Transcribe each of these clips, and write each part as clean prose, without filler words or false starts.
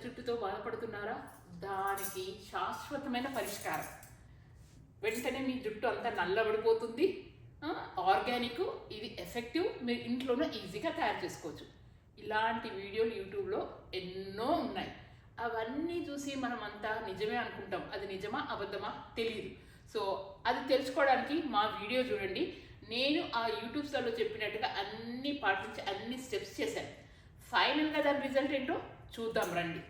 జుట్టుతో బాధపడుతున్నారా? దానికి శాశ్వతమైన పరిష్కారం. వెంటనే మీ జుట్టు అంతా నల్లబడిపోతుంది. ఆర్గానిక్, ఇది ఎఫెక్టివ్, మీరు ఇంట్లోనే ఈజీగా తయారు చేసుకోవచ్చు. ఇలాంటి వీడియోలు యూట్యూబ్లో ఎన్నో ఉన్నాయి. అవన్నీ చూసి మనం అంతా నిజమే అనుకుంటాం. అది నిజమా అబద్ధమా తెలియదు. సో అది తెలుసుకోవడానికి మా వీడియో చూడండి. నేను ఆ యూట్యూబ్స్లలో చెప్పినట్టుగా అన్ని పాటించి అన్ని స్టెప్స్ చేశాను. ఫైనల్గా దాని రిజల్ట్ ఏంటో చూద్దాం రండి.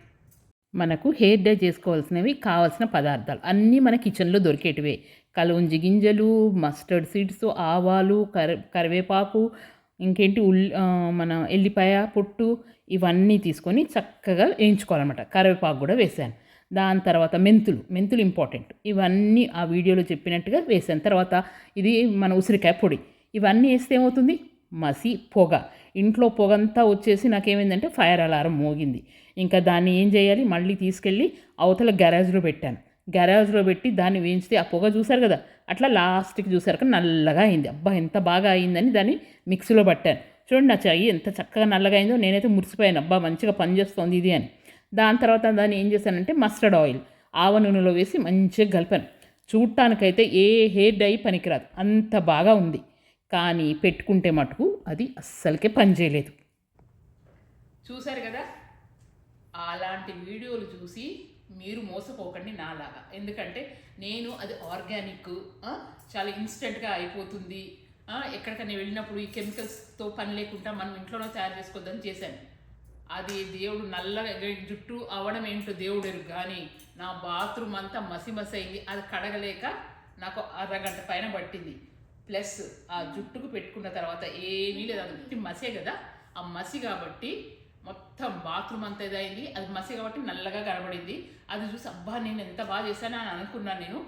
మనకు హెయిర్ డై చేసుకోవాల్సినవి కావాల్సిన పదార్థాలు అన్నీ మన కిచెన్లో దొరికేటివే. కలవుంజి గింజలు, మస్టర్డ్ సీడ్స్, ఆవాలు, కరివేపాకు, ఇంకేంటి మన ఎల్లిపాయ పొట్టు, ఇవన్నీ తీసుకొని చక్కగా వేయించుకోవాలన్నమాట. కరివేపాకు కూడా వేసాను. దాని తర్వాత మెంతులు ఇంపార్టెంట్. ఇవన్నీ ఆ వీడియోలో చెప్పినట్టుగా వేసాను. తర్వాత ఇది మన ఉసిరికాయ పొడి. ఇవన్నీ వేస్తే ఏమవుతుంది? మసి పొగ, ఇంట్లో పొగంతా వచ్చేసి నాకేమైందంటే ఫైర్ అలారం మోగింది. ఇంకా దాన్ని ఏం చేయాలి, మళ్ళీ తీసుకెళ్ళి అవతల గ్యారేజ్లో పెట్టాను. గ్యారేజ్లో పెట్టి దాన్ని వేయించితే ఆ పొగ చూసారు కదా, అట్లా లాస్ట్కి చూసారు నల్లగా అయింది. అబ్బా ఎంత బాగా అయిందని దాన్ని మిక్సీలో పట్టాను. చూడండి నా చెయ్యి ఎంత చక్కగా నల్లగా అయిందో. నేనైతే మురిసిపోయాను, అబ్బా మంచిగా పనిచేస్తుంది ఇది అని. దాని తర్వాత దాన్ని ఏం చేశానంటే మస్టర్డ్ ఆయిల్ ఆవ నూనెలో వేసి మంచిగా కలిపాను. చూడటానికైతే ఏ హెయిర్ డై పనికిరాదు, అంత బాగా ఉంది. కానీ పెట్టుకుంటే మటుకు అది అస్సలకే పనిచేయలేదు. చూసారు కదా, అలాంటి వీడియోలు చూసి మీరు మోసపోకండి నాలాగా. ఎందుకంటే నేను అది ఆర్గానిక్, చాలా ఇన్స్టెంట్గా అయిపోతుంది, ఎక్కడికైనా వెళ్ళినప్పుడు ఈ కెమికల్స్తో పని లేకుండా మనం ఇంట్లోనే తయారు చేసుకోవద్దని చేశాను. అది దేవుడు నల్లగా జుట్టు అవ్వడం ఏంటో దేవుడు ఎరుగు, కానీ నా బాత్రూమ్ అంతా మసి అయింది. అది కడగలేక నాకు అరగంట పైన పట్టింది. ప్లస్ ఆ జుట్టుకు పెట్టుకున్న తర్వాత ఏమీ లేదు, అది జుట్టు మసే కదా, ఆ మసి కాబట్టి మొత్తం బాత్రూమ్ అంతా ఇదైంది. అది మసి కాబట్టి నల్లగా కనబడింది. అది చూసి అబ్బా నేను ఎంత బాగా చేశాను అని అనుకున్నాను నేను.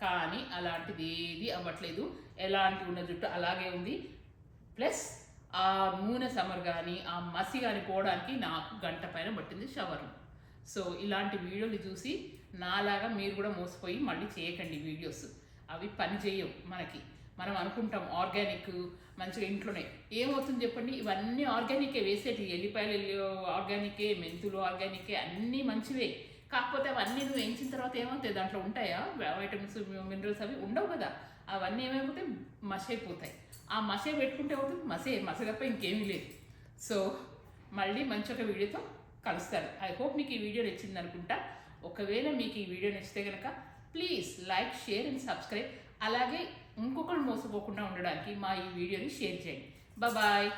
కానీ అలాంటిది ఏది అవ్వట్లేదు. ఎలాంటి ఉన్న జుట్టు అలాగే ఉంది. ప్లస్ ఆ నూనె సమర్ కానీ ఆ మసి కానీ పోవడానికి నాకు గంట పైన పట్టింది షవర్లో. సో ఇలాంటి వీడియోలు చూసి నాలాగా మీరు కూడా మోసపోయి మళ్ళీ చేయకండి వీడియోస్. అవి పని చేయవు మనకి. మనం అనుకుంటాం ఆర్గానిక్ మంచిగా ఇంట్లోనే. ఏమవుతుంది చెప్పండి, ఇవన్నీ ఆర్గానికే వేసేటి. ఎల్లిపాయలు ఆర్గానికే, మెంతులు ఆర్గానికే, అన్నీ మంచివే. కాకపోతే అవన్నీ నువ్వు వేయించిన తర్వాత ఏమవుతాయి, దాంట్లో ఉంటాయా వైటమిన్స్, మినరల్స్? అవి ఉండవు కదా. అవన్నీ ఏమైపోతాయి, మసి అయిపోతాయి. ఆ మసే పెట్టుకుంటే అవుతుంది, మసే తప్ప ఇంకేమీ లేదు. సో మళ్ళీ మంచి ఒక వీడియోతో కలుస్తారు. ఐ హోప్ మీకు ఈ వీడియో నచ్చింది అనుకుంటా. ఒకవేళ మీకు ఈ వీడియో నచ్చితే కనుక please like, share and subscribe. అలాగే ఇంకొకరు మోసపోకుండా ఉండడానికి మా ఈ వీడియోని షేర్ చేయండి. బాయ్.